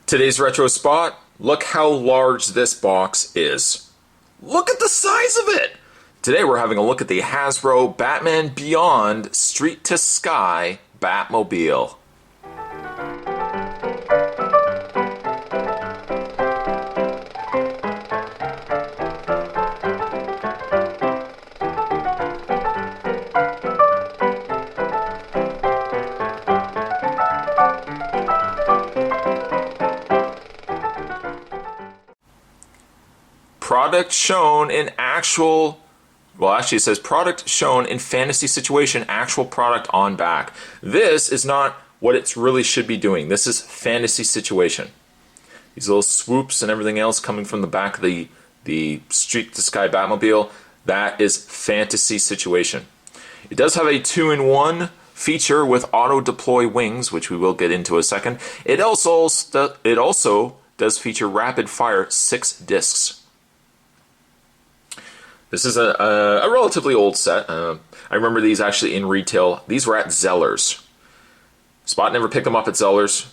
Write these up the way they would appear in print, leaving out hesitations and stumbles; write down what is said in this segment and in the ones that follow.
Today's retro spot, look how large this box is. Look at the size of it! Today we're having a look at the Hasbro Batman Beyond Street to Sky Batmobile. Product shown in actual, well actually it says product shown in fantasy situation, actual product on back. This is not what it really should be doing. This is fantasy situation. These little swoops and everything else coming from the back of the Street to Sky Batmobile, that is fantasy situation. It does have a 2-in-1 feature with auto deploy wings, which we will get into in a second. It also does feature rapid fire 6 discs. This is a relatively old set. I remember these actually in retail. These were at Zellers. Spot never picked them up at Zellers.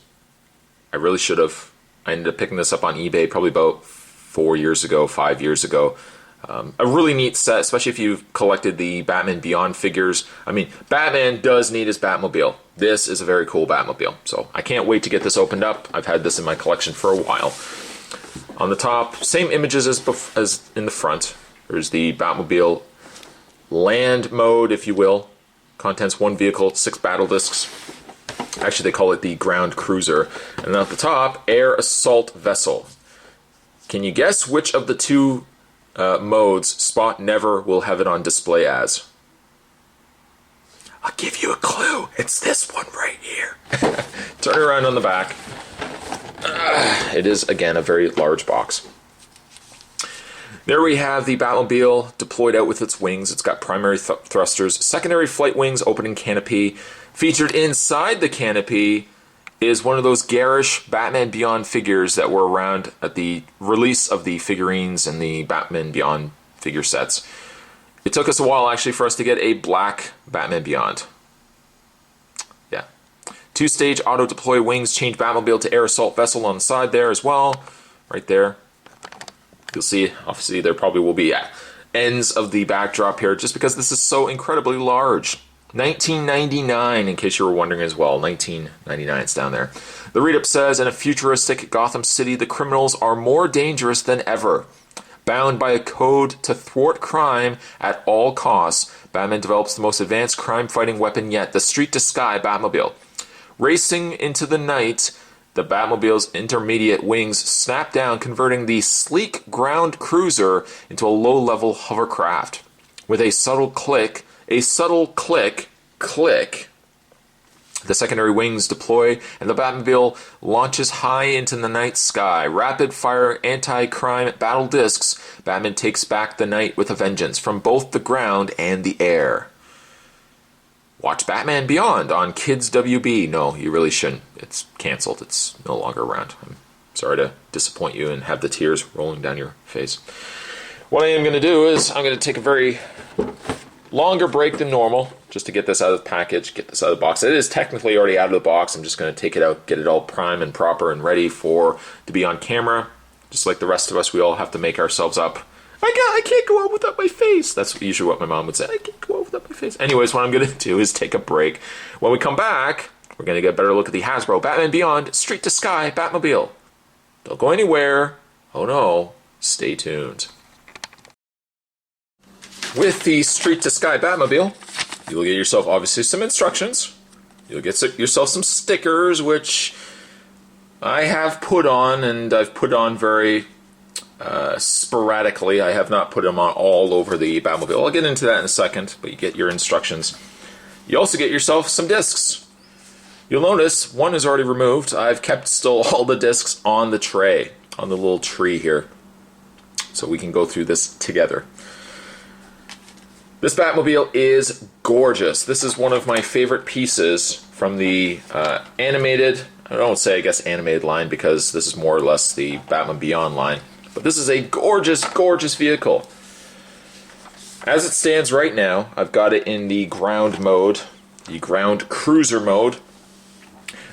I really should have. I ended up picking this up on eBay probably about 4 years ago, 5 years ago. A really neat set, especially if you've collected the Batman Beyond figures. I mean, Batman does need his Batmobile. This is a very cool Batmobile. So I can't wait to get this opened up. I've had this in my collection for a while. On the top, same images as in the front. There's the Batmobile land mode, if you will. Contents 1 vehicle, 6 battle discs. Actually, they call it the ground cruiser. And then at the top, air assault vessel. Can you guess which of the two modes Spot never will have it on display as? I'll give you a clue. It's this one right here. Turn it around on the back. It is, again, a very large box. There we have the Batmobile deployed out with its wings. It's got primary thrusters, secondary flight wings, opening canopy. Featured inside the canopy is one of those garish Batman Beyond figures that were around at the release of the figurines and the Batman Beyond figure sets. It took us a while actually for us to get a black Batman Beyond. Yeah. 2-stage auto deploy wings, change Batmobile to air assault vessel on the side there as well. Right there. You'll see, obviously, there probably will be ends of the backdrop here just because this is so incredibly large. 1999, in case you were wondering as well. 1999, it's down there. The read-up says, in a futuristic Gotham City, the criminals are more dangerous than ever. Bound by a code to thwart crime at all costs, Batman develops the most advanced crime-fighting weapon yet, the Street to Sky Batmobile. Racing into the night, the Batmobile's intermediate wings snap down, converting the sleek ground cruiser into a low-level hovercraft. With a subtle click, the secondary wings deploy, and the Batmobile launches high into the night sky. Rapid-fire anti-crime battle discs, Batman takes back the night with a vengeance from both the ground and the air. Watch Batman Beyond on Kids WB. No, you really shouldn't. It's canceled. It's no longer around. I'm sorry to disappoint you and have the tears rolling down your face. What I am going to do is I'm going to take a very longer break than normal just to get this out of the package, get this out of the box. It is technically already out of the box. I'm just going to take it out, get it all prime and proper and ready to be on camera. Just like the rest of us, we all have to make ourselves up. I can't go out without my face. That's usually what my mom would say. I can't go out without my face. Anyways, what I'm going to do is take a break. When we come back, we're going to get a better look at the Hasbro Batman Beyond Street to Sky Batmobile. Don't go anywhere. Oh no, stay tuned. With the Street to Sky Batmobile, you'll get yourself obviously some instructions. You'll get yourself some stickers, which I have put on, and I've put on very sporadically. I have not put them on all over the Batmobile. I'll get into that in a second, but you get your instructions. You also get yourself some discs. You'll notice one is already removed. I've kept still all the discs on the tray, on the little tree here, so we can go through this together. This Batmobile is gorgeous. This is one of my favorite pieces from the animated, I don't say I guess animated line because this is more or less the Batman Beyond line. But this is a gorgeous, gorgeous vehicle. As it stands right now, I've got it in the ground mode, the ground cruiser mode.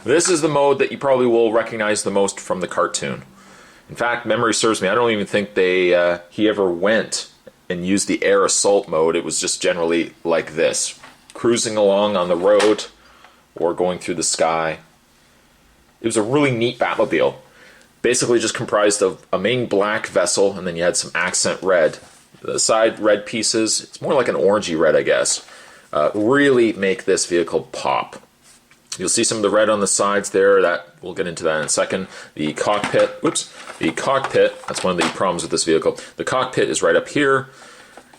This is the mode that you probably will recognize the most from the cartoon. In fact, memory serves me, I don't even think he ever went and used the air assault mode. It was just generally like this, cruising along on the road or going through the sky. It was a really neat Batmobile. Basically just comprised of a main black vessel, and then you had some accent red. The side red pieces, it's more like an orangey red, I guess, really make this vehicle pop. You'll see some of the red on the sides there. We'll get into that in a second. The cockpit, that's one of the problems with this vehicle. The cockpit is right up here.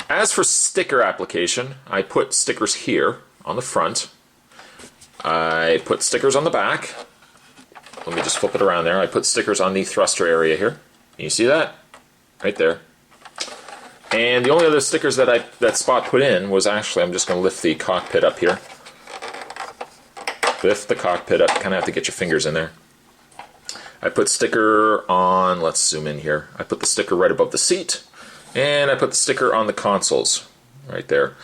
As for sticker application, I put stickers here on the front. I put stickers on the back. Let me just flip it around there. I put stickers on the thruster area here. Can you see that? Right there. And the only other stickers that Spot put in was actually, I'm just going to lift the cockpit up here. Lift the cockpit up, kind of have to get your fingers in there. I put sticker on, let's zoom in here. I put the sticker right above the seat, and I put the sticker on the consoles, right there.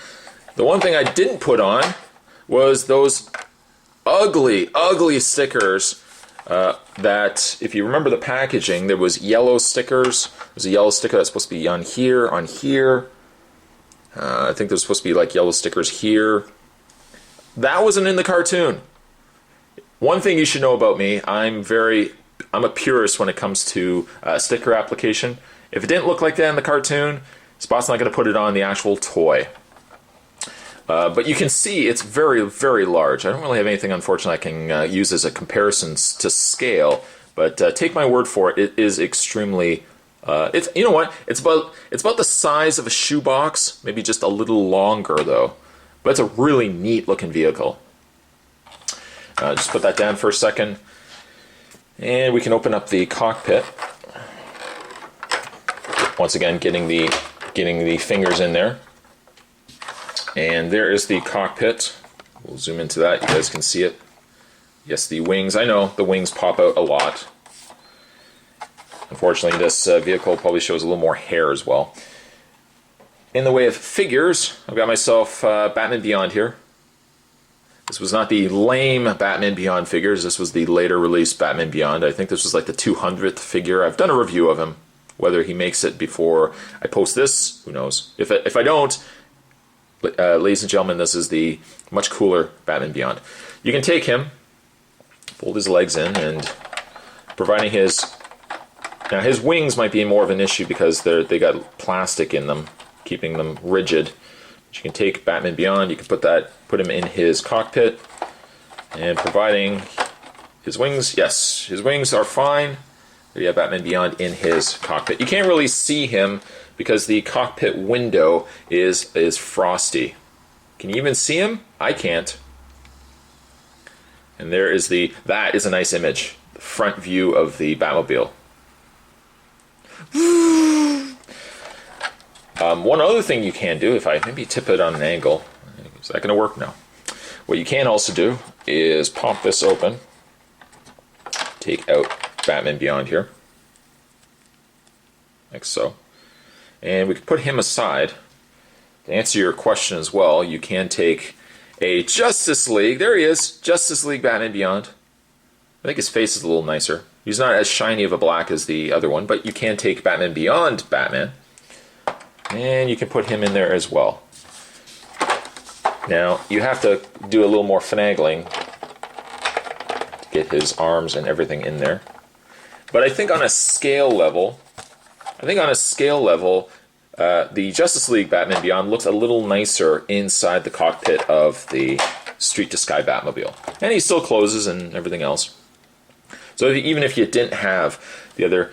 The one thing I didn't put on was those ugly, ugly stickers that, if you remember the packaging, there was yellow stickers. There's a yellow sticker that's supposed to be on here, on here. I think there's supposed to be like yellow stickers here. That wasn't in the cartoon. One thing you should know about me, I'm a purist when it comes to sticker application. If it didn't look like that in the cartoon, Spot's not going to put it on the actual toy. But you can see it's very, very large. I don't really have anything, unfortunately, I can use as a comparison to scale. But take my word for it, it is extremely. You know what? It's about the size of a shoebox, maybe just a little longer though. But it's a really neat looking vehicle. Just put that down for a second, and we can open up the cockpit. Once again, getting the fingers in there. And there is the cockpit. We'll zoom into that. You guys can see it. Yes, the wings. I know the wings pop out a lot. Unfortunately, this vehicle probably shows a little more hair as well. In the way of figures, I've got myself Batman Beyond here. This was not the lame Batman Beyond figures. This was the later released Batman Beyond. I think this was like the 200th figure. I've done a review of him. Whether he makes it before I post this, who knows? If I don't, ladies and gentlemen, this is the much cooler Batman Beyond. You can take him, fold his legs in, and providing now his wings might be more of an issue because they got plastic in them, keeping them rigid. But you can take Batman Beyond, you can put him in his cockpit, and providing his wings, yes, his wings are fine. There you have Batman Beyond in his cockpit. You can't really see him because the cockpit window is frosty. Can you even see him? I can't. And that is a nice image. The front view of the Batmobile. One other thing you can do, if I maybe tip it on an angle, is that going to work? No. What you can also do is pop this open, take out Batman Beyond here, like so, and we can put him aside. To answer your question as well, you can take a Justice League, there he is, Justice League Batman Beyond. I think his face is a little nicer. He's not as shiny of a black as the other one, but you can take Batman Beyond Batman, and you can put him in there as well. Now, you have to do a little more finagling to get his arms and everything in there. But I think on a scale level, the Justice League Batman Beyond looks a little nicer inside the cockpit of the Street to Sky Batmobile. And he still closes and everything else. So even if you didn't have the other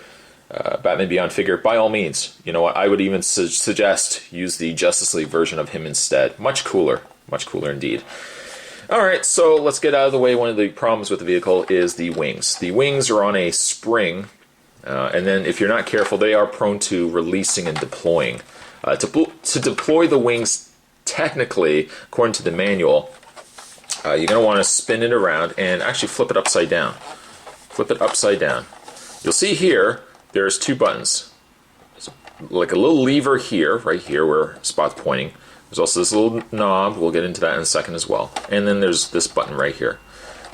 Batman Beyond figure, by all means, you know what, I would even suggest use the Justice League version of him instead. Much cooler indeed. Alright, so let's get out of the way. One of the problems with the vehicle is the wings. The wings are on a spring, and then if you're not careful, they are prone to releasing and deploying. To deploy the wings, technically, according to the manual, you're going to want to spin it around and actually flip it upside down. Flip it upside down. You'll see here, there's two buttons. There's like a little lever here, right here where Spot's pointing. There's also this little knob, we'll get into that in a second as well. And then there's this button right here.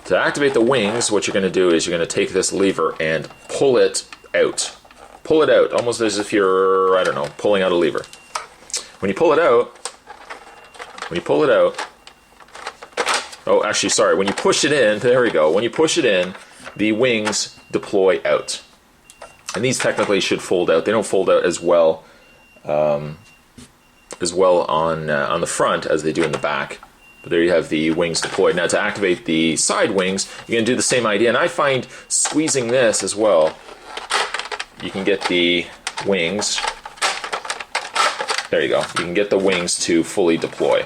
To activate the wings, what you're going to do is you're going to take this lever and pull it out. Pull it out, almost as if you're, I don't know, pulling out a lever. When you pull it out, oh, actually, sorry, when you push it in, there we go. When you push it in, the wings deploy out. And these technically should fold out. They don't fold out as well on the front as they do in the back. But there you have the wings deployed. Now to activate the side wings, you're going to do the same idea. And I find squeezing this as well, you can get the wings. There you go. You can get the wings to fully deploy.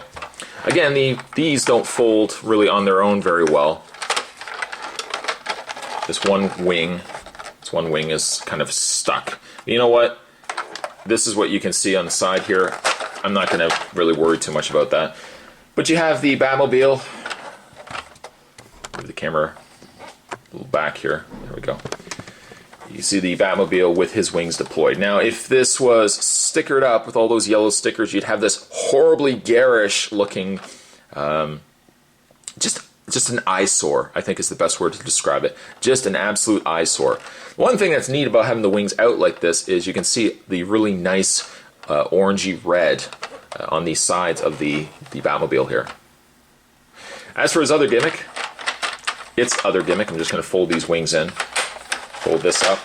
Again, these don't fold really on their own very well. This one wing is kind of stuck. You know what? This is what you can see on the side here. I'm not going to really worry too much about that. But you have the Batmobile. Move the camera a little back here. There we go. You see the Batmobile with his wings deployed. Now, if this was stickered up with all those yellow stickers, you'd have this horribly garish looking, just an eyesore, I think is the best word to describe it. Just an absolute eyesore. One thing that's neat about having the wings out like this is you can see the really nice orangey red on the sides of the Batmobile here. As for his other gimmick, I'm just going to fold these wings in. Fold this up.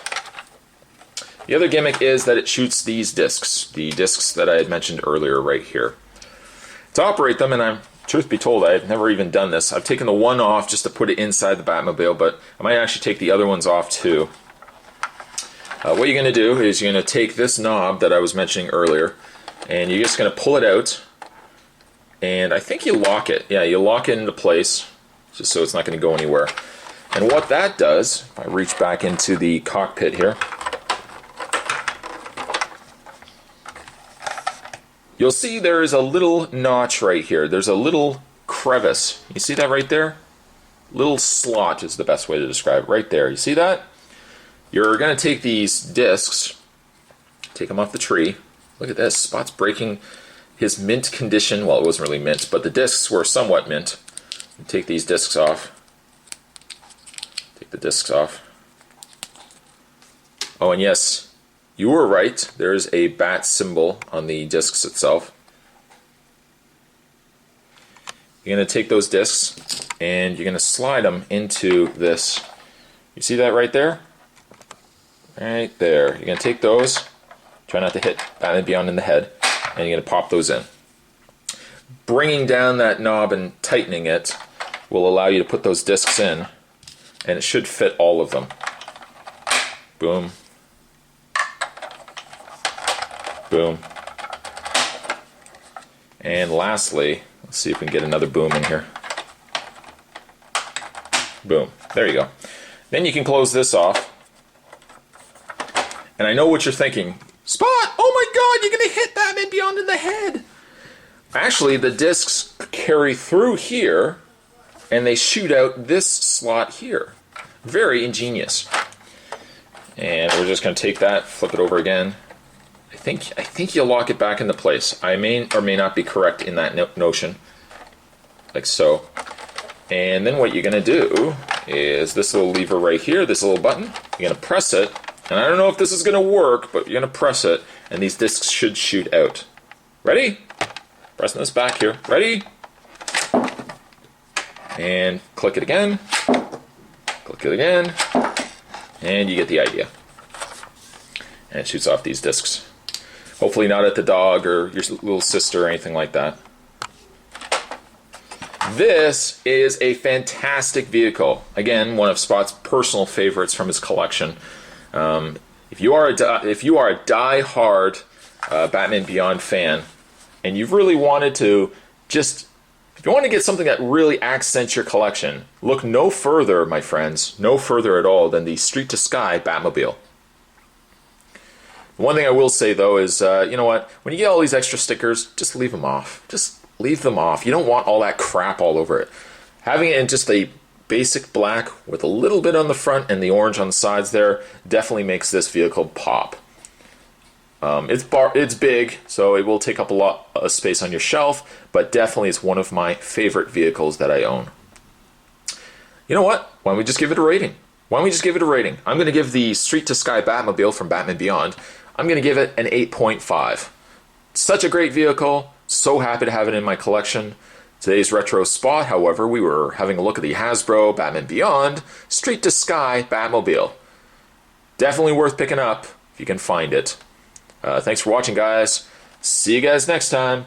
The other gimmick is that it shoots these discs, the discs that I had mentioned earlier right here. To operate them, and truth be told, I've never even done this. I've taken the one off just to put it inside the Batmobile, but I might actually take the other ones off too. What you're going to do is you're going to take this knob that I was mentioning earlier, and you're just going to pull it out, and I think you lock it. Yeah, you lock it into place, just so it's not going to go anywhere. And what that does, if I reach back into the cockpit here, you'll see there is a little notch right here. There's a little crevice. You see that right there? Little slot is the best way to describe it. Right there. You see that? You're going to take these discs, take them off the tree. Look at this. Spot's breaking his mint condition. Well, it wasn't really mint, but the discs were somewhat mint. You take these discs off. Take the discs off. Oh, and yes, you were right. There's a bat symbol on the discs itself. You're going to take those discs and you're going to slide them into this. You see that right there? Right there. You're going to take those, try not to hit Batman Beyond in the head, and you're going to pop those in. Bringing down that knob and tightening it will allow you to put those discs in, and it should fit all of them. Boom. Boom. And lastly, let's see if we can get another boom in here. Boom. There you go. Then you can close this off. And I know what you're thinking. Spot! Oh my god, you're going to hit Batman Beyond in the head! Actually, the discs carry through here, and they shoot out this slot here. Very ingenious. And we're just going to take that, flip it over again. I think you'll lock it back into place. I may or may not be correct in that notion. Like so. And then what you're going to do is this little lever right here, this little button, you're going to press it. And I don't know if this is going to work, but you're going to press it, and these discs should shoot out. Ready? Pressing this back here. Ready? And click it again. Click it again. And you get the idea. And it shoots off these discs. Hopefully not at the dog or your little sister or anything like that. This is a fantastic vehicle. Again, one of Spot's personal favorites from his collection. If you are a die-hard Batman Beyond fan, and you've really wanted to if you want to get something that really accents your collection, look no further, my friends, no further at all than the Street to Sky Batmobile. One thing I will say though is, you know what? When you get all these extra stickers, just leave them off. Just leave them off. You don't want all that crap all over it. Having it in just a basic black with a little bit on the front and the orange on the sides there definitely makes this vehicle pop. It's big, so it will take up a lot of space on your shelf, but definitely it's one of my favorite vehicles that I own. You know what? Why don't we just give it a rating? Why don't we just give it a rating? I'm going to give the Street to Sky Batmobile from Batman Beyond, I'm going to give it an 8.5. Such a great vehicle. So happy to have it in my collection. Today's retro spot, however, we were having a look at the Hasbro Batman Beyond Street to Sky Batmobile. Definitely worth picking up if you can find it. Thanks for watching, guys. See you guys next time.